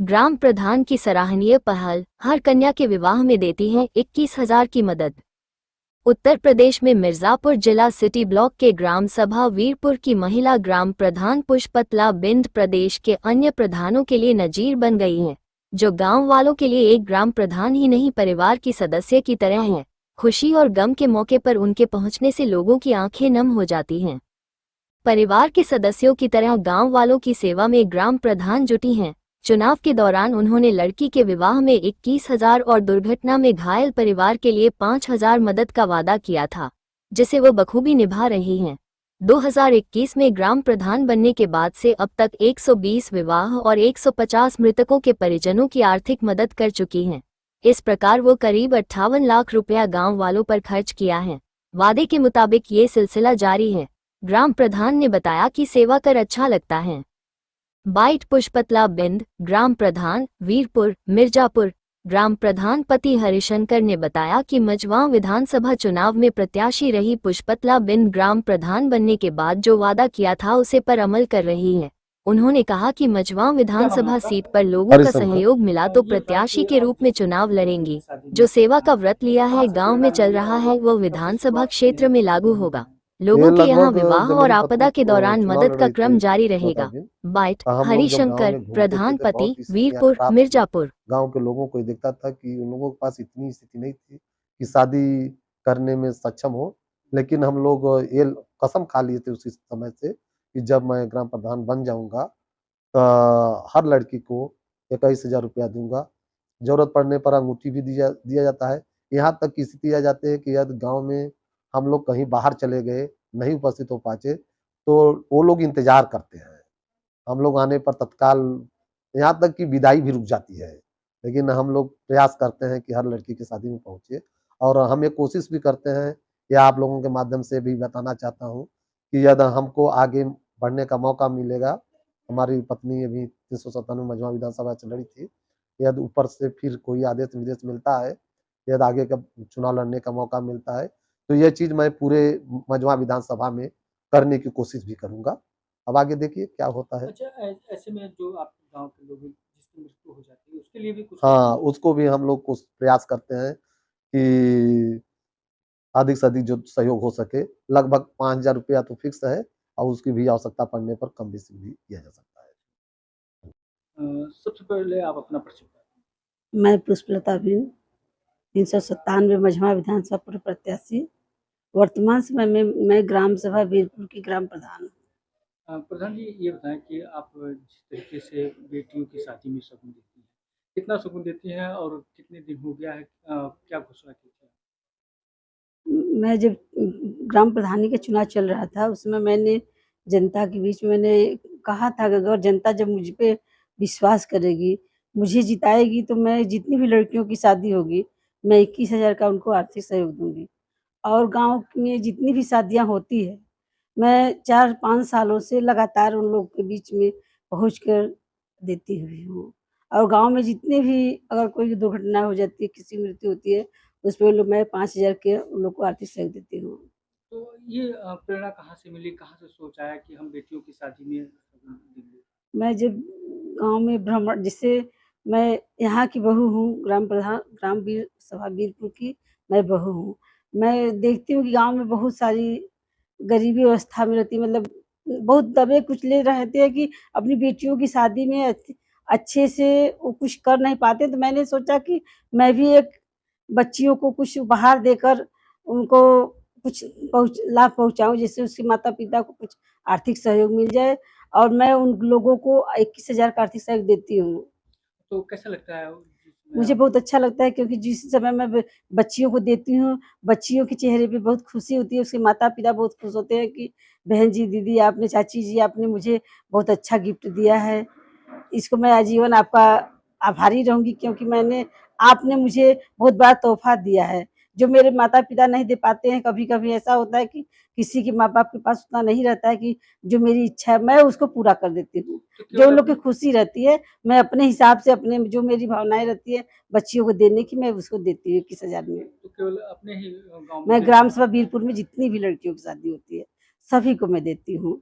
ग्राम प्रधान की सराहनीय पहल, हर कन्या के विवाह में देती है 21,000 की मदद। उत्तर प्रदेश में मिर्जापुर जिला सिटी ब्लॉक के ग्राम सभा वीरपुर की महिला ग्राम प्रधान पुष्पतला बिंद प्रदेश के अन्य प्रधानों के लिए नजीर बन गई हैं, जो गांव वालों के लिए एक ग्राम प्रधान ही नहीं परिवार की सदस्य की तरह हैं। खुशी और गम के मौके पर उनके पहुंचने से लोगों की आंखें नम हो जाती हैं। परिवार के सदस्यों की तरह गांव वालों की सेवा में ग्राम प्रधान जुटी हैं। चुनाव के दौरान उन्होंने लड़की के विवाह में 21,000 और दुर्घटना में घायल परिवार के लिए 5,000 मदद का वादा किया था, जिसे वो बखूबी निभा रही हैं। 2021 में ग्राम प्रधान बनने के बाद से अब तक 120 विवाह और 150 मृतकों के परिजनों की आर्थिक मदद कर चुकी हैं। इस प्रकार वो करीब 58 लाख रुपया गांव वालों पर खर्च किया है। वादे के मुताबिक ये सिलसिला जारी है। ग्राम प्रधान ने बताया कि सेवा कर अच्छा लगता है। बाइट पुष्पतला बिंद, ग्राम प्रधान वीरपुर मिर्जापुर। ग्राम प्रधान पति हरिशंकर ने बताया कि मझवां विधानसभा चुनाव में प्रत्याशी रही पुष्पतला बिंद ग्राम प्रधान बनने के बाद जो वादा किया था उसे पर अमल कर रही है। उन्होंने कहा कि मझवां विधानसभा सीट पर लोगों का सहयोग मिला तो प्रत्याशी के रूप में चुनाव लड़ेंगी। जो सेवा का व्रत लिया है गांव में चल रहा है वह विधानसभा क्षेत्र में लागू होगा। लोगों के यहाँ विवाह और आपदा के दौरान मदद का क्रम जारी रहेगा। बाइट हरिशंकर, प्रधान पति वीरपुर मिर्जापुर। गांव के लोगों को दिखता था कि उन लोगों के पास इतनी स्थिति नहीं थी कि शादी करने में सक्षम हो, लेकिन हम लोग ये कसम खा लिए थे उसी समय से कि जब मैं ग्राम प्रधान बन जाऊंगा तो हर लड़की को 21,000 रुपया दूंगा। जरूरत पड़ने पर अंगूठी भी दिया जाता है। यहाँ तक की स्थिति आ जाती है कि यदि गाँव में हम लोग कहीं बाहर चले गए, नहीं उपस्थित हो पाते, तो वो लोग इंतजार करते हैं। हम लोग आने पर तत्काल यहाँ तक कि विदाई भी रुक जाती है, लेकिन हम लोग प्रयास करते हैं कि हर लड़की की शादी में पहुंचे। और हम ये कोशिश भी करते हैं, या आप लोगों के माध्यम से भी बताना चाहता हूँ कि यदि हमको आगे बढ़ने का मौका मिलेगा, हमारी पत्नी अभी 397 मझवा विधानसभा से लड़ी थी, यदि ऊपर से फिर कोई आदेश निर्देश मिलता है, यदि आगे का चुनाव लड़ने का मौका मिलता है, तो ये चीज मैं पूरे मझवा विधानसभा में करने की कोशिश भी करूंगा। अब आगे देखिए क्या होता है। अच्छा, ऐसे में जो आपके गांव के लोग जिसकी मृत्यु हो जाती है उसके लिए भी कुछ? हाँ, उसको भी हम लोग कुछ प्रयास करते हैं कि अधिक से अधिक जो सहयोग हो सके। लगभग 5,000 रुपया तो फिक्स है और उसकी भी आवश्यकता पड़ने पर कम बेसी भी किया जा सकता है। सबसे पहले आप अपना परिचय बताएं। मैं पुष्पलता बिंद 397 मझवा विधानसभा पूर्व प्रत्याशी। वर्तमान समय में मैं ग्राम सभा वीरपुर की ग्राम प्रधान हूँ। प्रधान जी, ये बताएं कि आप जिस तरीके से बेटियों की शादी में शगुन देती हैं, कितना शगुन देती हैं और कितने दिन हो गया है, क्या घोषणा की थी? मैं जब ग्राम प्रधानी का चुनाव चल रहा था उसमें मैंने जनता के बीच मैंने कहा था कि अगर जनता जब मुझ पे विश्वास करेगी, मुझे जिताएगी, तो मैं जितनी भी लड़कियों की शादी होगी मैं 21,000 का उनको आर्थिक सहयोग दूंगी। और गांव में जितनी भी शादियां होती है मैं 4-5 सालों से लगातार उन लोग के बीच में पहुँच कर देती हुई हूँ। और गाँव में जितने भी अगर कोई दुर्घटना हो जाती है, किसी की मृत्यु होती है, उसपे लोग मैं 5,000 के उन लोग को आर्थिक सहयोग देती हूँ। तो ये प्रेरणा कहाँ से मिली, कहाँ से सोच आया कि हम बेटियों की शादी में शगुन देंगे? मैं जब गाँव में भ्रमण, जिससे मैं यहाँ की बहू हूँ, ग्राम वीर सभा वीरपुर की मैं बहू हूँ। मैं देखती हूँ कि गाँव में बहुत सारी गरीबी अवस्था में रहती, मतलब बहुत दबे कुचले रहते हैं कि अपनी बेटियों की शादी में अच्छे से वो कुछ कर नहीं पाते। तो मैंने सोचा कि मैं भी एक बच्चियों को कुछ उपहार देकर उनको कुछ लाभ पहुँचाऊँ, जिससे उसके माता-पिता को कुछ आर्थिक सहयोग मिल जाए और मैं उन लोगों को 21,000 का आर्थिक सहयोग देती हूँ। तो कैसा लगता है मुझे बहुत अच्छा लगता है, क्योंकि जिस समय मैं बच्चियों को देती हूँ, बच्चियों के चेहरे पे बहुत खुशी होती है, उसके माता-पिता बहुत खुश होते हैं कि बहन जी, दीदी आपने, चाची जी आपने मुझे बहुत अच्छा गिफ्ट दिया है। इसको मैं आजीवन आपका आभारी रहूँगी, क्योंकि आपने मुझे बहुत बड़ा तोहफ़ा दिया है, जो मेरे माता-पिता नहीं दे पाते हैं। कभी-कभी ऐसा होता है कि किसी के माँ-बाप के पास उतना नहीं रहता है कि जो मेरी इच्छा है मैं उसको पूरा कर देती हूँ। जो उन लोग की खुशी रहती है, मैं अपने हिसाब से, अपने जो मेरी भावनाएँ रहती है बच्चियों को देने की, मैं उसको देती हूँ 21,000 में। तो केवल अपने ही गाँव में? मैं ग्राम सभा वीरपुर में जितनी भी लड़कियों की शादी होती है, सभी को मैं देती हूँ।